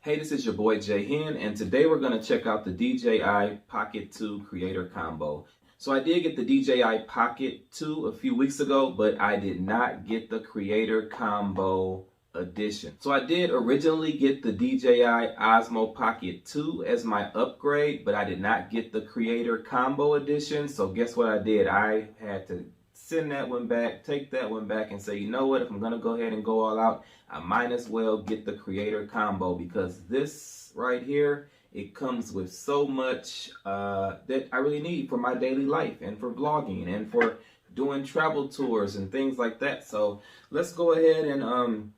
Hey, this is your boy J-Hen, and today we're going to check out the DJI Pocket 2 Creator Combo. So I did get the DJI Pocket 2 a few weeks ago, but I did not get the Creator Combo Edition. So I did originally get the DJI Osmo Pocket 2 as my upgrade, but I did not get the Creator Combo Edition. So guess what I did? I had to send that one back, take that one back, and say, you know what, if I'm going to go ahead and go all out, I might as well get the Creator Combo, because this right here, it comes with so much that I really need for my daily life and for vlogging and for doing travel tours and things like that. So let's go ahead and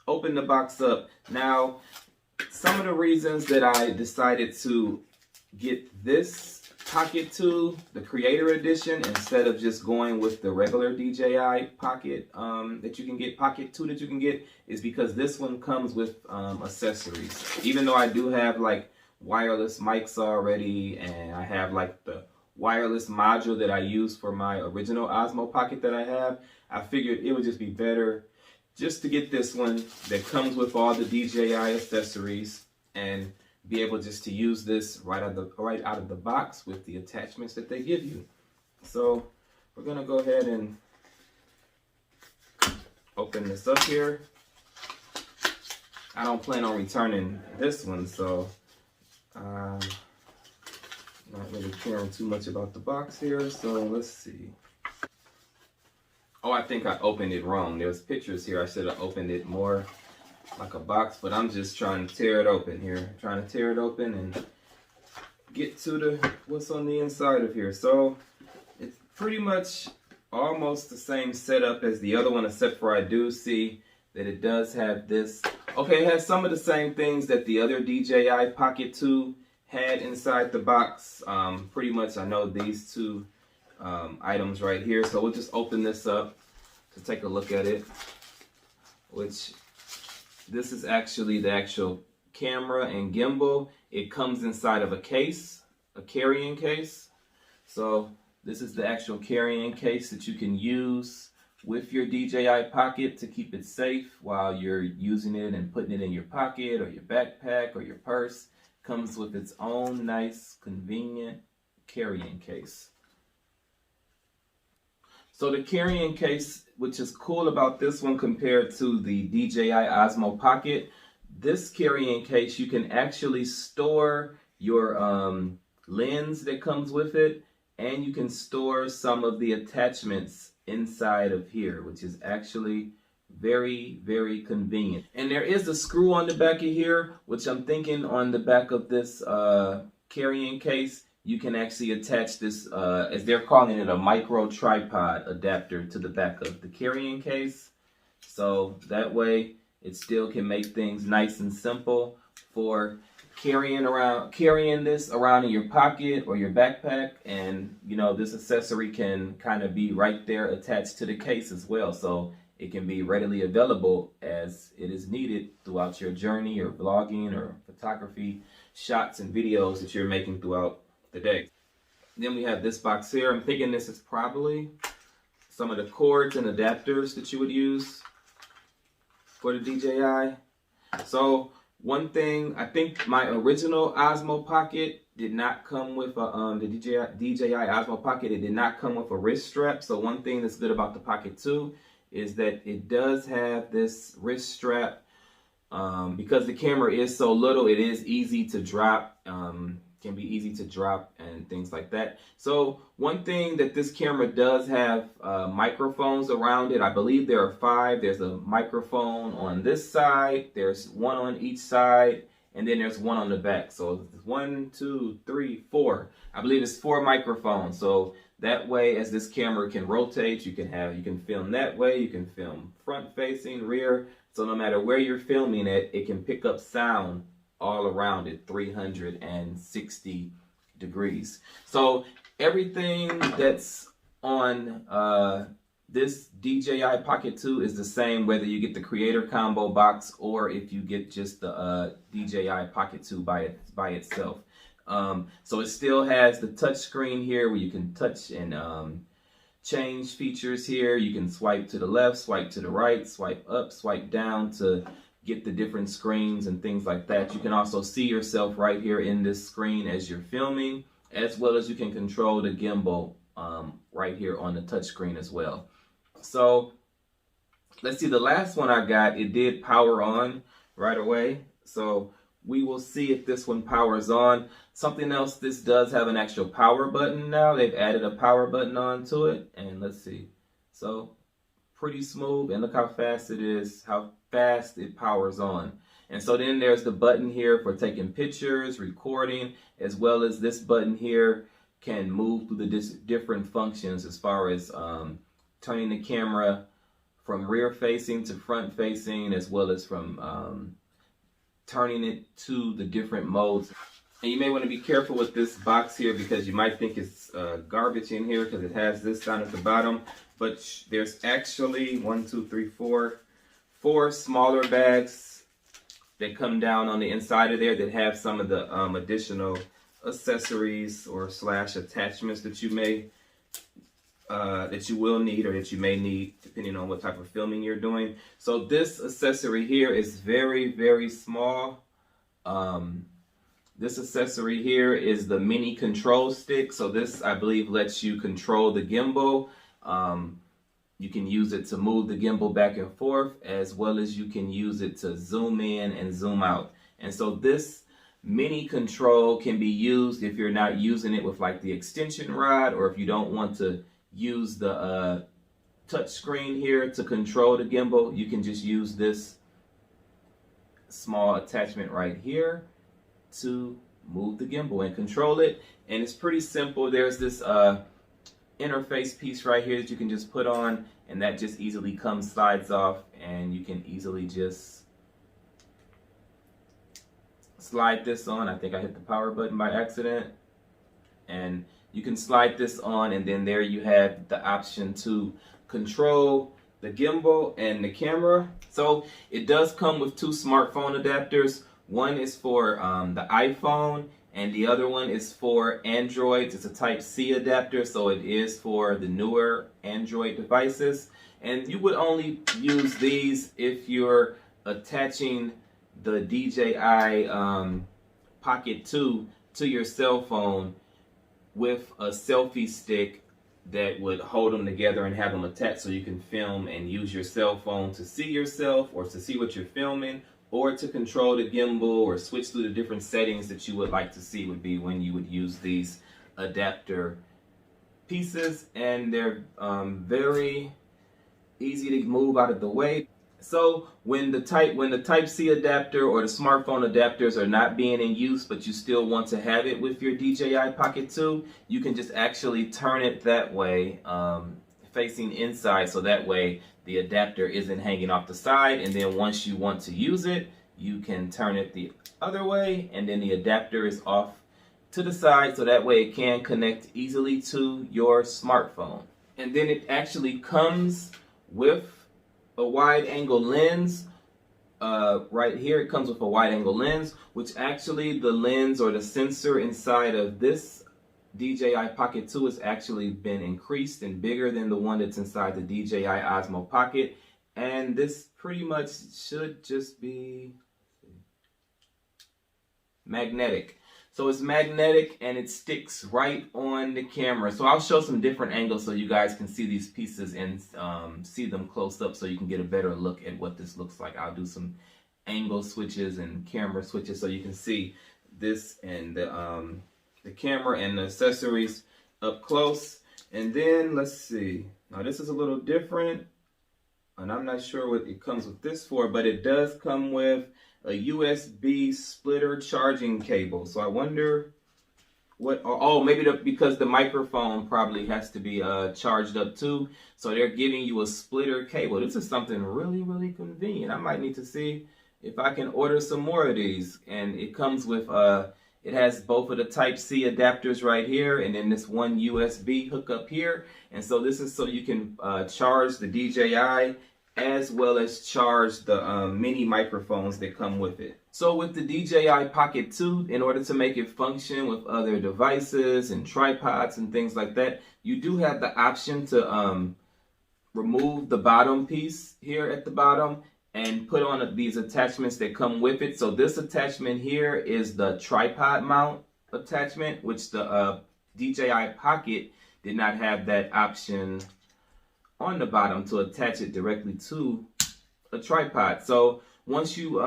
open the box up. Now, some of the reasons that I decided to get this Pocket 2, the Creator Edition, instead of just going with the regular DJI Pocket that you can get, Pocket 2 that you can get, is because this one comes with accessories. Even though I do have like wireless mics already, and I have like the wireless module that I use for my original Osmo Pocket that I have, I figured it would just be better just to get this one that comes with all the DJI accessories and be able just to use this right out of the box with the attachments that they give you. So we're gonna go ahead and open this up here. I don't plan on returning this one, so not really caring too much about the box here. So let's see. Oh, I think I opened it wrong. There's pictures here. I should have opened it more like a box, but I'm just trying to tear it open here. Trying to tear it open and get to what's on the inside of here. So it's pretty much almost the same setup as the other one, except for I do see that it does have this. Okay, it has some of the same things that the other DJI Pocket 2 had inside the box. Pretty much I know these two items right here. So we'll just open this up to take a look at it, which this is actually the actual camera and gimbal. It comes inside of a case, a carrying case. So this is the actual carrying case that you can use with your DJI Pocket to keep it safe while you're using it and putting it in your pocket or your backpack or your purse. Comes with its own nice, convenient carrying case. So the carrying case, which is cool about this one compared to the DJI Osmo Pocket, this carrying case, you can actually store your lens that comes with it, and you can store some of the attachments inside of here, which is actually very, very convenient. And there is a screw on the back of here, which I'm thinking on the back of this carrying case, you can actually attach this, as they're calling it, a micro tripod adapter to the back of the carrying case. So that way it still can make things nice and simple for carrying this around in your pocket or your backpack. And you know, this accessory can kind of be right there attached to the case as well. So it can be readily available as it is needed throughout your journey or vlogging or photography shots and videos that you're making throughout the day. Then we have this box here. I'm thinking this is probably some of the cords and adapters that you would use for the DJI. So one thing, I think my original Osmo Pocket did not come with a, the DJI Osmo Pocket, it did not come with a wrist strap. So one thing that's good about the Pocket 2 is that it does have this wrist strap. Because the camera is so little, it is easy to drop. Can be easy to drop and things like that. So one thing that this camera does have microphones around it. I believe there are 5. There's a microphone on this side, there's one on each side, and then there's one on the back. So it's 1, 2, 3, 4. I believe it's 4 microphones. So that way, as this camera can rotate, you can film that way, you can film front facing, rear. So no matter where you're filming it can pick up sound all around it, 360 degrees. So everything that's on this DJI Pocket 2 is the same, whether you get the Creator Combo box or if you get just the DJI Pocket 2 by itself. So it still has the touch screen here where you can touch and change features here. You can swipe to the left, swipe to the right, swipe up, swipe down to get the different screens and things like that. You can also see yourself right here in this screen as you're filming, as well as you can control the gimbal right here on the touch screen as well. So let's see, the last one I got, it did power on right away. So we will see if this one powers on. Something else, this does have an actual power button now. They've added a power button onto it. And let's see. So pretty smooth, and look how fast it is, how fast it powers on. And so then there's the button here for taking pictures, recording, as well as this button here can move through the different functions as far as turning the camera from rear facing to front facing, as well as from turning it to the different modes. And you may want to be careful with this box here because you might think it's garbage in here because it has this down at the bottom. But there's actually 4 smaller bags that come down on the inside of there that have some of the additional accessories or slash attachments that you may that you will need or that you may need depending on what type of filming you're doing. So this accessory here is very, very small. This accessory here is the mini control stick. So this, I believe, lets you control the gimbal. You can use it to move the gimbal back and forth, as well as you can use it to zoom in and zoom out. And so this mini control can be used if you're not using it with like the extension rod, or if you don't want to use the touch screen here to control the gimbal. You can just use this small attachment right here to move the gimbal and control it. And it's pretty simple. There's this interface piece right here that you can just put on, and that just easily slides off, and you can easily just slide this on. I think I hit the power button by accident, and you can slide this on, and then there you have the option to control the gimbal and the camera. So it does come with 2 smartphone adapters. One is for the iPhone, and the other one is for Android. It's a Type-C adapter, so it is for the newer Android devices. And you would only use these if you're attaching the DJI Pocket 2 to your cell phone with a selfie stick that would hold them together and have them attached, so you can film and use your cell phone to see yourself or to see what you're filming, or to control the gimbal or switch through the different settings that you would like to see. Would be when you would use these adapter pieces, and they're very easy to move out of the way. So when the Type-C adapter or the smartphone adapters are not being in use, but you still want to have it with your DJI Pocket 2, you can just actually turn it that way, facing inside, so that way the adapter isn't hanging off the side. And then once you want to use it, you can turn it the other way, and then the adapter is off to the side, so that way it can connect easily to your smartphone. And then it actually comes with a wide angle lens. Right here it comes with a wide angle lens, which actually the lens or the sensor inside of this DJI Pocket 2 has actually been increased and bigger than the one that's inside the DJI Osmo Pocket. And this pretty much should just be magnetic. So it's magnetic and it sticks right on the camera. So I'll show some different angles so you guys can see these pieces and see them close up, so you can get a better look at what this looks like. I'll do some angle switches and camera switches so you can see this and the camera and the accessories up close. And then let's see. Now this is a little different, and I'm not sure what it comes with this for, but it does come with a USB splitter charging cable. So I wonder what, oh, maybe because the microphone probably has to be charged up too. So they're giving you a splitter cable. This is something really, really convenient. I might need to see if I can order some more of these. And it comes with, it has both of the Type-C adapters right here, and then this one USB hookup here. And so this is so you can charge the DJI as well as charge the mini microphones that come with it. So with the DJI Pocket 2, in order to make it function with other devices and tripods and things like that, you do have the option to remove the bottom piece here at the bottom and put on these attachments that come with it. So this attachment here is the tripod mount attachment, which the DJI Pocket did not have that option on the bottom to attach it directly to a tripod. So once you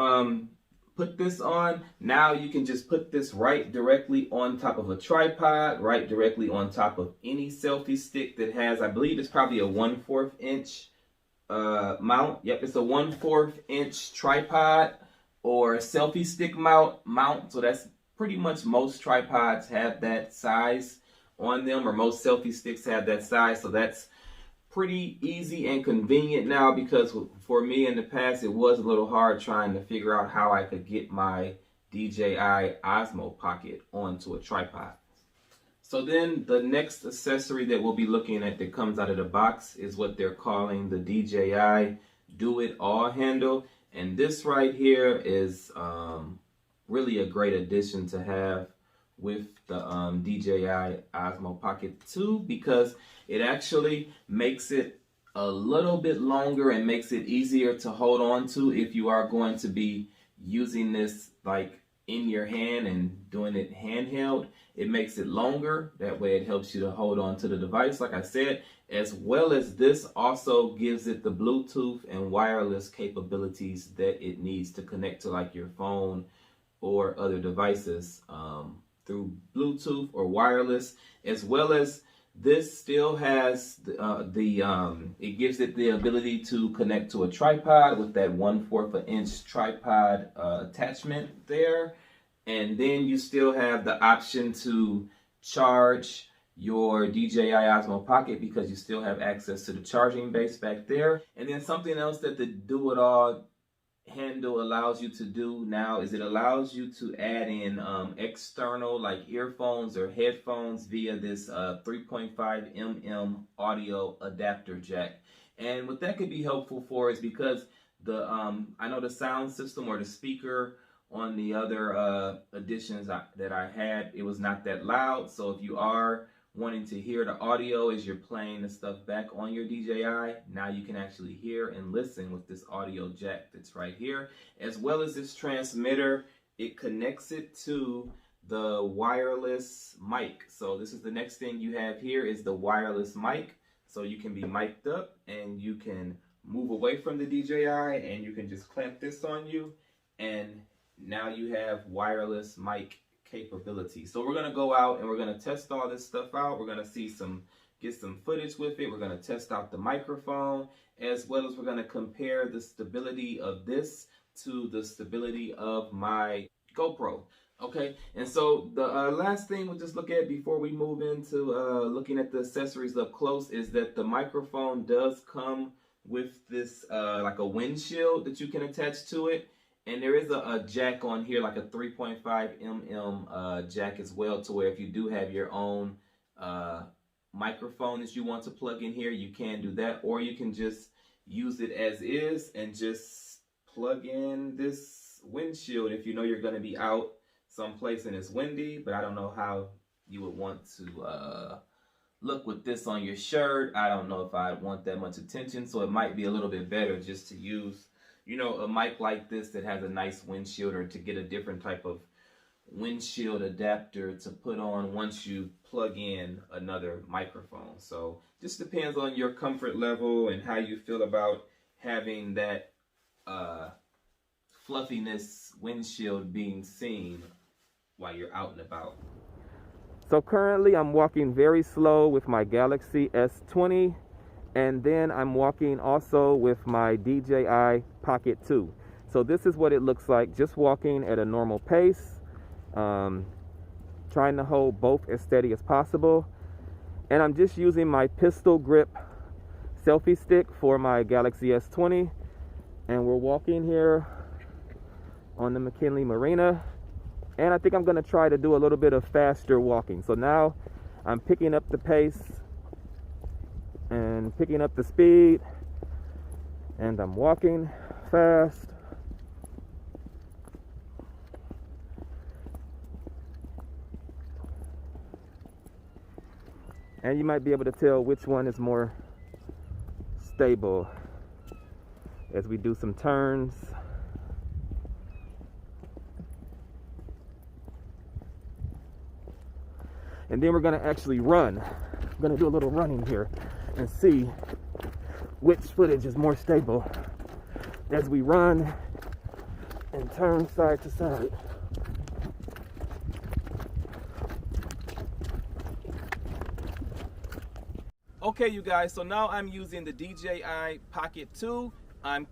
put this on, now you can just put this right directly on top of a tripod, right directly on top of any selfie stick that has, I believe it's probably a 1/4 inch mount. Yep, it's a 1/4 inch tripod or selfie stick mount. So that's pretty much, most tripods have that size on them, or most selfie sticks have that size. So that's pretty easy and convenient now, because for me in the past it was a little hard trying to figure out how I could get my DJI Osmo Pocket onto a tripod. So then the next accessory that we'll be looking at that comes out of the box is what they're calling the DJI Do It All handle. And this right here is really a great addition to have with the DJI Osmo Pocket 2, because it actually makes it a little bit longer and makes it easier to hold on to if you are going to be using this like in your hand and doing it handheld. It makes it longer. That way it helps you to hold on to the device, like I said, as well as this also gives it the Bluetooth and wireless capabilities that it needs to connect to like your phone or other devices through Bluetooth or wireless, as well as this still has it gives it the ability to connect to a tripod with that 1/4 inch tripod attachment there. And then you still have the option to charge your DJI Osmo Pocket, because you still have access to the charging base back there. And then something else that the Do It All handle allows you to do now is it allows you to add in external like earphones or headphones via this 3.5 mm audio adapter jack. And what that could be helpful for is because the I know the sound system or the speaker on the other editions that I had, it was not that loud. So if you are wanting to hear the audio as you're playing the stuff back on your DJI, now you can actually hear and listen with this audio jack that's right here, as well as this transmitter. It connects it to the wireless mic. So this is the next thing you have here is the wireless mic. So you can be mic'd up and you can move away from the DJI and you can just clamp this on you, and now you have wireless mic capability. So we're gonna go out and we're gonna test all this stuff out. We're gonna get some footage with it. We're gonna test out the microphone, as well as we're gonna compare the stability of this to the stability of my GoPro. Okay, and so the last thing we'll just look at before we move into looking at the accessories up close is that the microphone does come with this like a windshield that you can attach to it. And there is a jack on here, like a 3.5 mm jack as well, to where if you do have your own microphone that you want to plug in here, you can do that. Or you can just use it as is and just plug in this windshield if you know you're going to be out someplace and it's windy. But I don't know how you would want to look with this on your shirt. I don't know if I'd want that much attention, so it might be a little bit better just to use, you know, a mic like this that has a nice windshield, or to get a different type of windshield adapter to put on once you plug in another microphone. So just depends on your comfort level and how you feel about having that fluffiness windshield being seen while you're out and about. So currently I'm walking very slow with my Galaxy S20. And then I'm walking also with my DJI Pocket 2. So this is what it looks like, just walking at a normal pace, trying to hold both as steady as possible. And I'm just using my pistol grip selfie stick for my Galaxy S20. And we're walking here on the McKinley Marina. And I think I'm gonna try to do a little bit of faster walking. So now I'm picking up the pace and picking up the speed, and I'm walking fast. And you might be able to tell which one is more stable. as we do some turns. And then we're gonna actually run. I'm gonna do a little running here and see which footage is more stable as we run and turn side to side. Okay, you guys, so now I'm using the DJI Pocket 2. I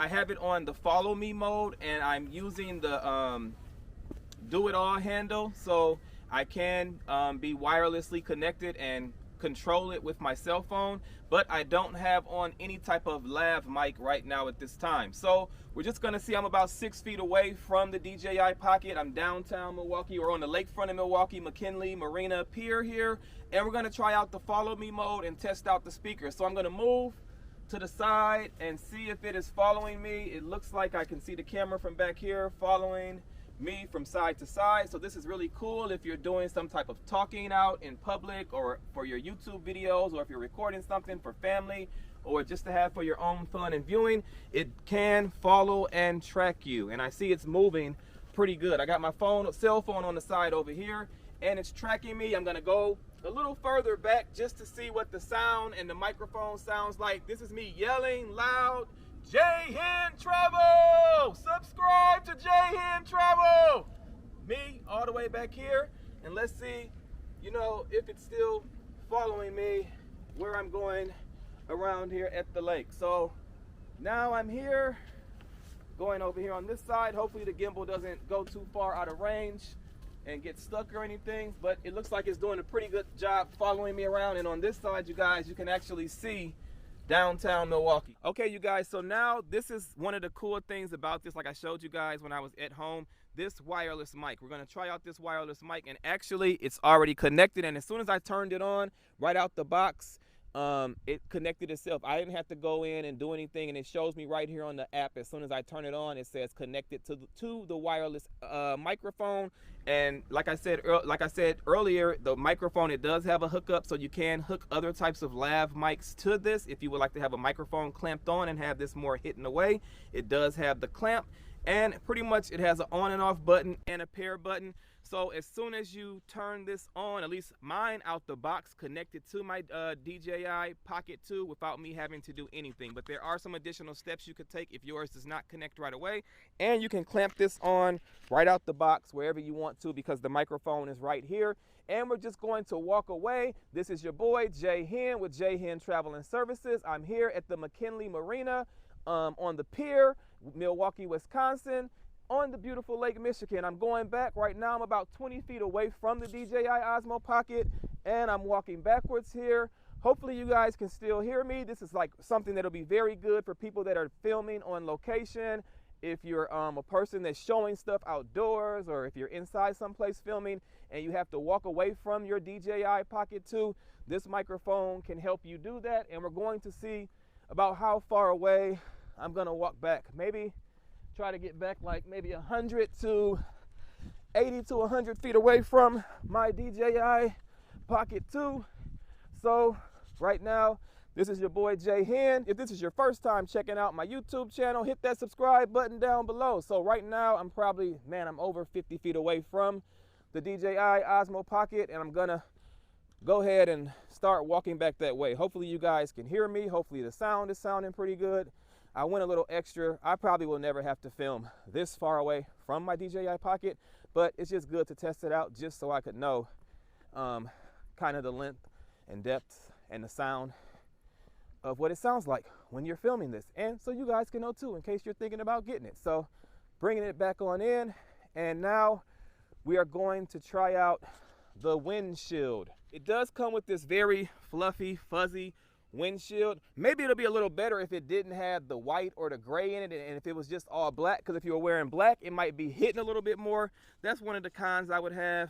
have it on the follow me mode, and I'm using the do it all handle, so I can be wirelessly connected and control it with my cell phone, but I don't have on any type of lav mic right now at this time. So we're just gonna see. I'm about 6 feet away from the DJI Pocket. I'm downtown Milwaukee, or on the lakefront of Milwaukee, McKinley Marina Pier here, and we're gonna try out the follow me mode and test out the speakers. So I'm gonna move to the side and see if it is following me. It looks like I can see the camera from back here following me from side to side. So this is really cool if you're doing some type of talking out in public, or for your YouTube videos, or if you're recording something for family, or just to have for your own fun and viewing. It can follow and track you, and I see it's moving pretty good. I got my cell phone on the side over here, and it's tracking me. I'm gonna go a little further back just to see what the sound and the microphone sounds like. This is me yelling loud, J-Hen Travel! Subscribe to J-Hen Travel! Me all the way back here, and let's see, you know, if it's still following me where I'm going around here at the lake. So now I'm here, going over here on this side. Hopefully the gimbal doesn't go too far out of range and get stuck or anything, but it looks like it's doing a pretty good job following me around. And on this side, you guys, you can actually see downtown Milwaukee. Okay, you guys, so now this is one of the cool things about this, like I showed you guys when I was at home, this wireless mic. We're gonna try out this wireless mic, and actually it's already connected, and as soon as I turned it on right out the box, it connected itself. I didn't have to go in and do anything, and it shows me right here on the app. As soon as I turn it on, it says connected to the wireless microphone. And like I said earlier, the microphone, it does have a hookup, so you can hook other types of lav mics to this if you would like to have a microphone clamped on and have this more hidden away. It does have the clamp, and pretty much it has an on and off button and a pair button. So as soon as you turn this on, at least mine out the box connected to my DJI Pocket 2 without me having to do anything. But there are some additional steps you could take if yours does not connect right away. And you can clamp this on right out the box wherever you want to, because the microphone is right here. And we're just going to walk away. This is your boy J-Hen with J-Hen Travel and Services. I'm here at the McKinley Marina on the pier, Milwaukee, Wisconsin, on the beautiful Lake Michigan. I'm going back right now. I'm about 20 feet away from the DJI Osmo Pocket, and I'm walking backwards here. Hopefully you guys can still hear me. This is like something that'll be very good for people that are filming on location. If you're a person that's showing stuff outdoors, or if you're inside someplace filming and you have to walk away from your DJI Pocket 2, this microphone can help you do that. And we're going to see about how far away I'm gonna walk back. Maybe try to get back like maybe 100 to 80 to 100 feet away from my DJI Pocket 2. So right now, this is your boy J-Hen. If this is your first time checking out my YouTube channel, hit that subscribe button down below. So right now, I'm over 50 feet away from the DJI Osmo Pocket, and I'm gonna go ahead and start walking back that way. Hopefully you guys can hear me. Hopefully the sound is sounding pretty good. I went a little extra. I probably will never have to film this far away from my DJI Pocket, but it's just good to test it out just so I could know kind of the length and depth and the sound of what it sounds like when you're filming this. And so you guys can know too, in case you're thinking about getting it. So bringing it back on in, and now we are going to try out the windshield. It does come with this very fluffy, fuzzy windshield. Maybe it'll be a little better if it didn't have the white or the gray in it, and if it was just all black, because if you were wearing black, it might be hitting a little bit more. That's one of the cons I would have.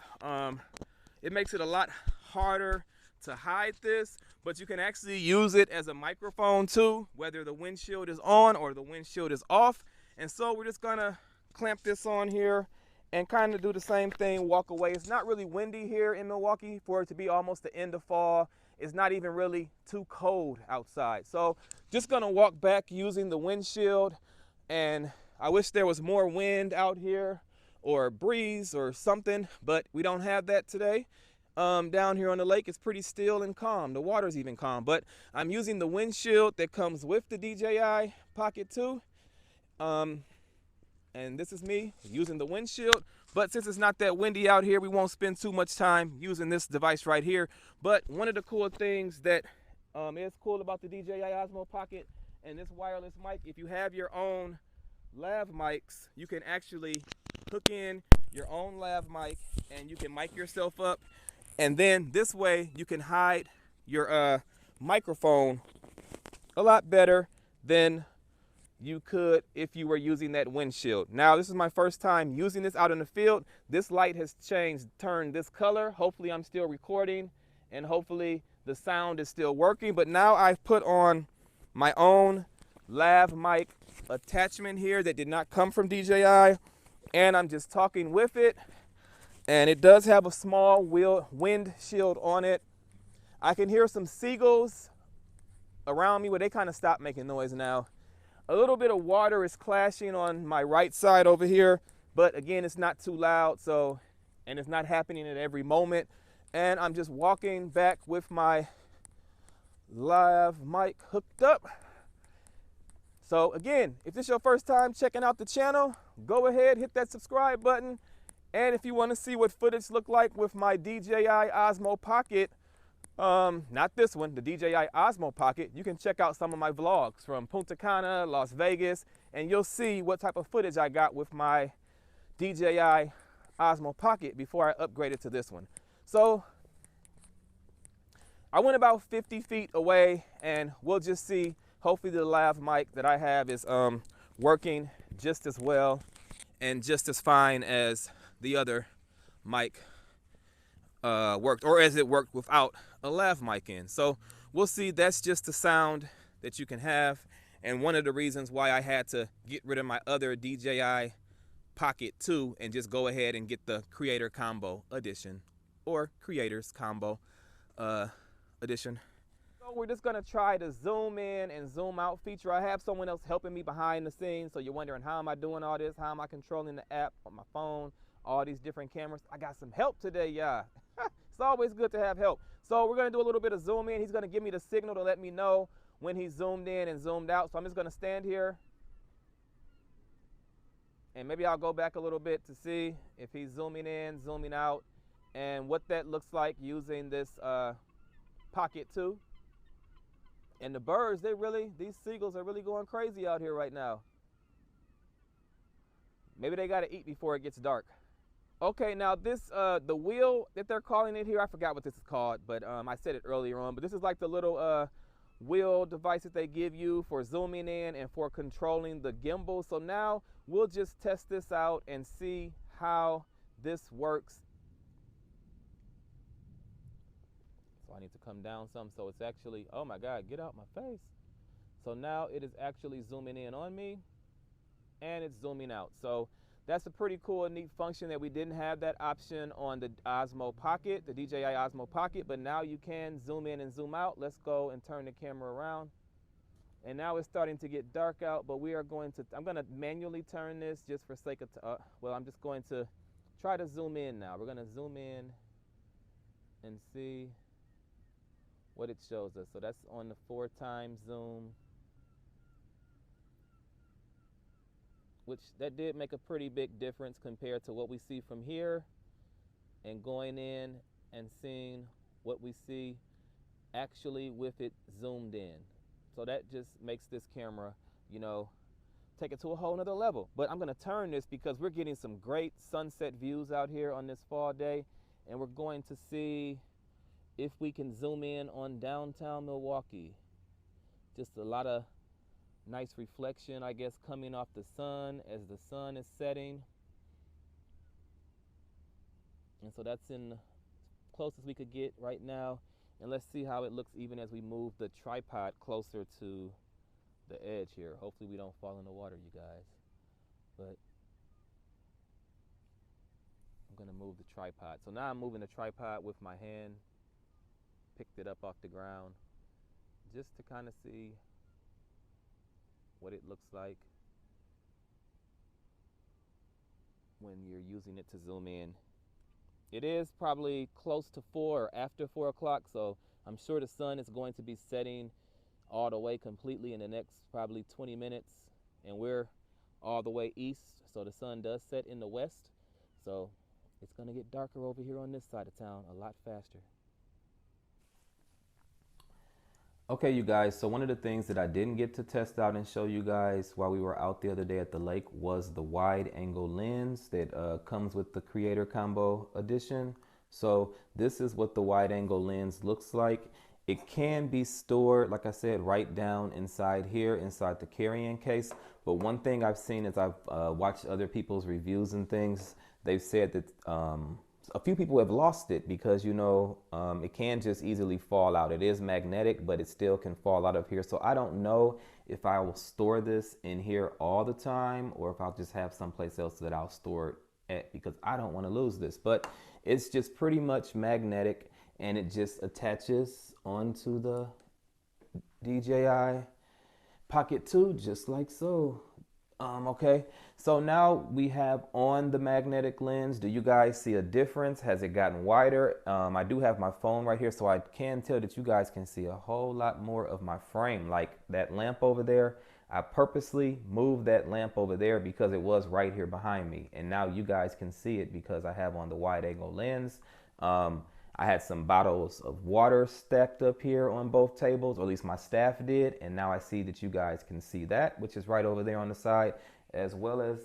It makes it a lot harder to hide this, but you can actually use it as a microphone too, whether the windshield is on or the windshield is off. And so we're just gonna clamp this on here and kind of do the same thing, walk away. It's not really windy here in Milwaukee for it to be almost the end of fall. It's not even really too cold outside. So just gonna walk back using the windshield, and I wish there was more wind out here or a breeze or something, but we don't have that today. Down here on the lake, it's pretty still and calm. The water's even calm, but I'm using the windshield that comes with the DJI Pocket 2. And this is me using the windshield. But since it's not that windy out here, we won't spend too much time using this device right here. But one of the cool things that is cool about the DJI Osmo Pocket and this wireless mic, if you have your own lav mics, you can actually hook in your own lav mic and you can mic yourself up. And then this way you can hide your microphone a lot better than you could if you were using that windshield. Now, this is my first time using this out in the field. This light has turned this color. Hopefully I'm still recording and hopefully the sound is still working. But now I've put on my own lav mic attachment here that did not come from DJI, and I'm just talking with it. And it does have a small wind shield on it. I can hear some seagulls around me, but they kind of stopped making noise now. A little bit of water is clashing on my right side over here, but again, it's not too loud, so, and it's not happening at every moment. And I'm just walking back with my lav mic hooked up. So again, if this is your first time checking out the channel, go ahead, hit that subscribe button. And if you want to see what footage look like with my DJI Osmo Pocket, not this one, the DJI Osmo Pocket, you can check out some of my vlogs from Punta Cana, Las Vegas, and you'll see what type of footage I got with my DJI Osmo Pocket before I upgraded to this one. So I went about 50 feet away, and we'll just see. Hopefully the lav mic that I have is working just as well and just as fine as the other mic worked, or as it worked without a lav mic in. So we'll see. That's just the sound that you can have, and one of the reasons why I had to get rid of my other DJI Pocket 2 and just go ahead and get the Creator Combo Edition, or Creators Combo Edition. So we're just gonna try the zoom in and zoom out feature. I have someone else helping me behind the scenes, so you're wondering, how am I doing all this? How am I controlling the app on my phone? All these different cameras. I got some help today, y'all. It's always good to have help. So we're gonna do a little bit of zoom in. He's gonna give me the signal to let me know when he's zoomed in and zoomed out. So I'm just gonna stand here, and maybe I'll go back a little bit to see if he's zooming in, zooming out, and what that looks like using this Pocket 2. And the birds, these seagulls are really going crazy out here right now. Maybe they gotta eat before it gets dark. Okay, now this, the wheel that they're calling it here, I forgot what this is called, but I said it earlier on, but this is like the little wheel device that they give you for zooming in and for controlling the gimbal. So now we'll just test this out and see how this works. So I need to come down some, so it's actually, oh my God, get out my face. So now it is actually zooming in on me, and it's zooming out. So that's a pretty cool and neat function that we didn't have that option on the Osmo Pocket, the DJI Osmo Pocket, but now you can zoom in and zoom out. Let's go and turn the camera around. And now it's starting to get dark out, but we are going to, I'm gonna manually turn this just for sake of, well, I'm just going to try to zoom in now. We're gonna zoom in and see what it shows us. So that's on the 4x zoom, which that did make a pretty big difference compared to what we see from here, and going in and seeing what we see actually with it zoomed in. So that just makes this camera, you know, take it to a whole nother level. But I'm gonna turn this because we're getting some great sunset views out here on this fall day, and we're going to see if we can zoom in on downtown Milwaukee. Just a lot of nice reflection, I guess, coming off the sun as the sun is setting. And so that's in closest we could get right now. And let's see how it looks even as we move the tripod closer to the edge here. Hopefully we don't fall in the water, you guys. But gonna move the tripod. So now I'm moving the tripod with my hand, picked it up off the ground, just to kind of see what it looks like when you're using it to zoom in. It is probably close to 4 or after 4 o'clock, so I'm sure the sun is going to be setting all the way completely in the next probably 20 minutes, and we're all the way east, so the sun does set in the west, so it's gonna get darker over here on this side of town a lot faster. Okay, you guys, so one of the things that I didn't get to test out and show you guys while we were out the other day at the lake was the wide angle lens that comes with the Creator Combo Edition. So this is what the wide angle lens looks like. It can be stored, like I said, right down inside here, inside the carrying case. But one thing I've seen is I've watched other people's reviews and things. They've said that a few people have lost it because, you know, it can just easily fall out. It is magnetic, but it still can fall out of here. So I don't know if I will store this in here all the time or if I'll just have someplace else that I'll store it at, because I don't want to lose this. But it's just pretty much magnetic, and it just attaches onto the DJI Pocket 2 just like so. Okay, so now we have on the magnetic lens. Do you guys see a difference? Has it gotten wider? I do have my phone right here, so I can tell that you guys can see a whole lot more of my frame. Like that lamp over there, I purposely moved that lamp over there because it was right here behind me, and now you guys can see it because I have on the wide angle lens. I had some bottles of water stacked up here on both tables, or at least my staff did, and now I see that you guys can see that, which is right over there on the side, as well as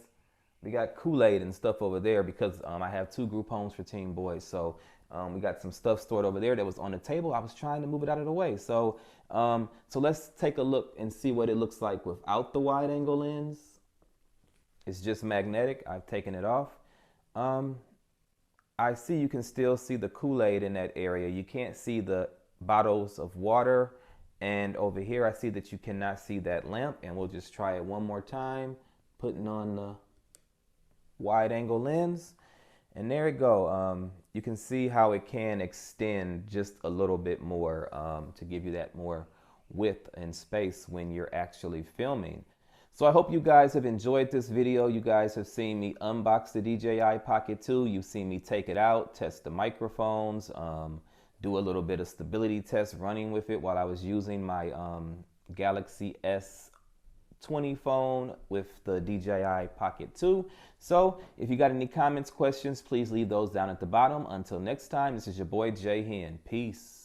we got Kool-Aid and stuff over there because I have 2 group homes for teen boys. So we got some stuff stored over there that was on the table. I was trying to move it out of the way. So so let's take a look and see what it looks like without the wide angle lens. It's just magnetic. I've taken it off. I see you can still see the Kool-Aid in that area. You can't see the bottles of water. And over here, I see that you cannot see that lamp. And we'll just try it one more time, putting on the wide angle lens. And there we go. You can see how it can extend just a little bit more to give you that more width and space when you're actually filming. So I hope you guys have enjoyed this video. You guys have seen me unbox the DJI Pocket 2. You've seen me take it out, test the microphones, do a little bit of stability test running with it while I was using my Galaxy S20 phone with the DJI Pocket 2. So if you got any comments, questions, please leave those down at the bottom. Until next time, this is your boy J-Hen. Peace.